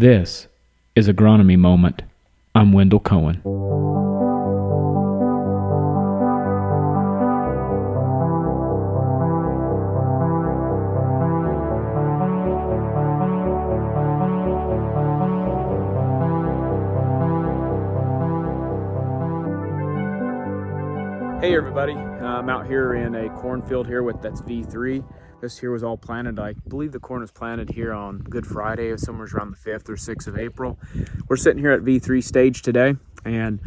This is Agronomy Moment. I'm Wendell Cohen. Hey everybody, I'm out here in a cornfield here that's V3. This here was all planted. I believe the corn was planted here on Good Friday, somewhere around the 5th or 6th of April. We're sitting here at V3 stage today, and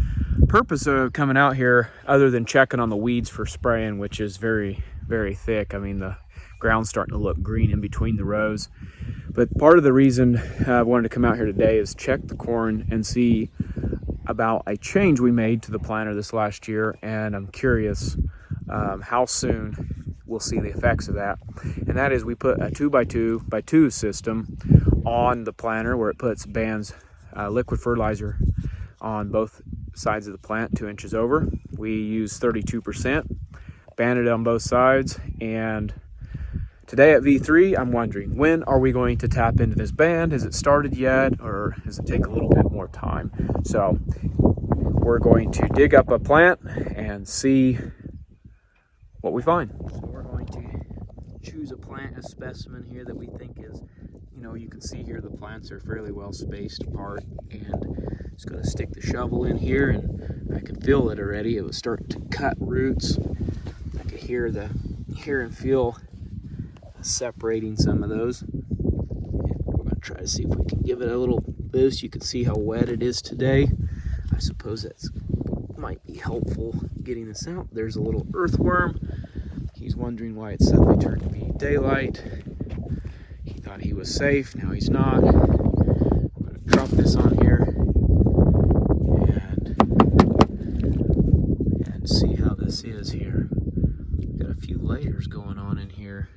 purpose of coming out here, other than checking on the weeds for spraying, which is very, very thick. I mean, the ground's starting to look green in between the rows. But part of the reason I wanted to come out here today is check the corn and see about a change we made to the planter this last year, and I'm curious how soon we'll see the effects of that. And that is, we put a 2x2x2 system on the planter where it puts bands liquid fertilizer on both sides of the plant, 2 inches over. We use 32%, banded on both sides, and today at V3, I'm wondering, when are we going to tap into this band? Has it started yet, or does it take a little bit more time? So we're going to dig up a plant and see what we find. So we're going to choose a plant, a specimen here that we think is, you can see here the plants are fairly well spaced apart, and just going to stick the shovel in here, and I can feel it already. It was starting to cut roots. I could hear and feel separating some of those. We're going to try to see if we can give it a little boost. You can see how wet it is today. I suppose that might be helpful getting this out. There's a little earthworm. He's wondering why it suddenly turned to be daylight. He thought he was safe. Now he's not. I'm going to drop this on here and see how this is here. Got a few layers going on in here.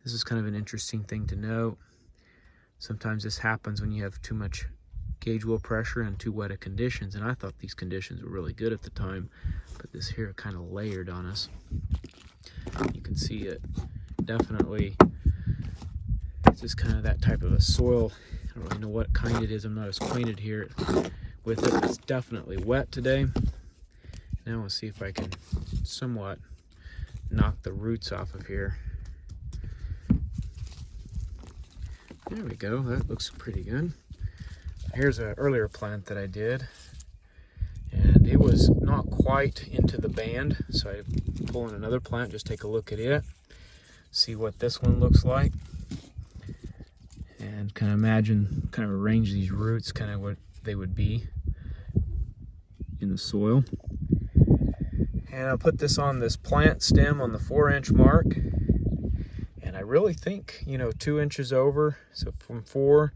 This is kind of an interesting thing to note. Sometimes this happens when you have too much gauge wheel pressure and too wet of conditions, and I thought these conditions were really good at the time, but this here kind of layered on us. You can see it definitely. It's just kind of that type of a soil. I don't really know what kind it is. I'm not as acquainted here with it. It's definitely wet today. Now we'll see if I can somewhat knock the roots off of here. There we go, that looks pretty good. Here's an earlier plant that I did, and it was not quite into the band, so I pull in another plant, just take a look at it, see what this one looks like, and kind of arrange these roots kind of what they would be in the soil. And I'll put this on this plant stem on the 4-inch mark. And I really think, 2 inches over, so from 4,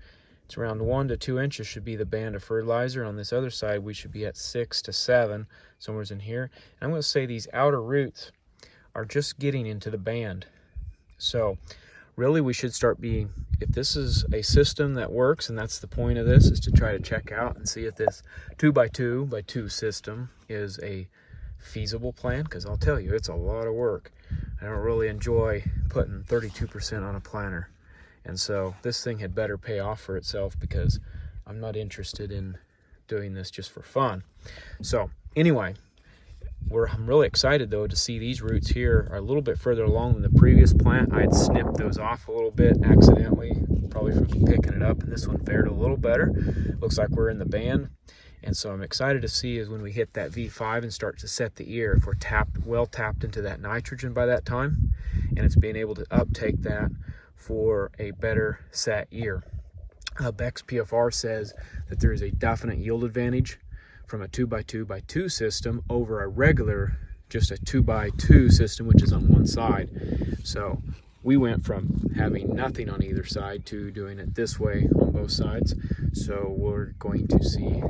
it's around 1 to 2 inches should be the band of fertilizer. On this other side, we should be at 6 to 7, somewhere in here. And I'm going to say these outer roots are just getting into the band. So really we should start being, if this is a system that works, and that's the point of this, is to try to check out and see if this 2x2x2 system is a feasible plan, because I'll tell you, it's a lot of work. I don't really enjoy putting 32% on a planter, and so this thing had better pay off for itself, because I'm not interested in doing this just for fun. So anyway, I'm really excited though to see these roots here are a little bit further along than the previous plant. I had snipped those off a little bit accidentally, probably from picking it up, and this one fared a little better. Looks like we're in the band. And so I'm excited to see is when we hit that V5 and start to set the ear, if we're well tapped into that nitrogen by that time, and it's being able to uptake that for a better set ear. Beck's PFR says that there is a definite yield advantage from a 2x2x2 system over a regular, just a 2x2 system, which is on one side. So we went from having nothing on either side to doing it this way on both sides. So we're going to see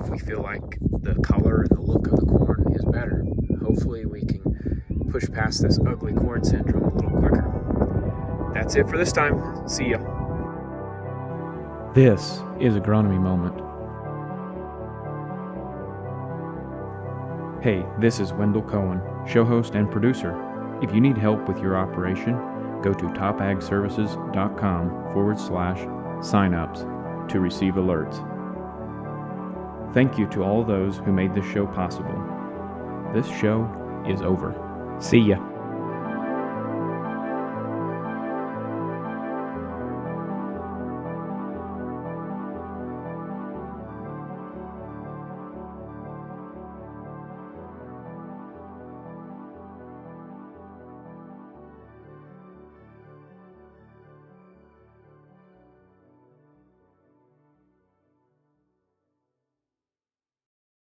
if we feel like the color and the look of the corn is better. Hopefully we can push past this ugly corn syndrome a little quicker. That's it for this time. See ya. This is Agronomy Moment. Hey, this is Wendell Cohen, show host and producer. If you need help with your operation, go to topagservices.com/signups. to receive alerts. Thank you to all those who made this show possible. This show is over. See ya.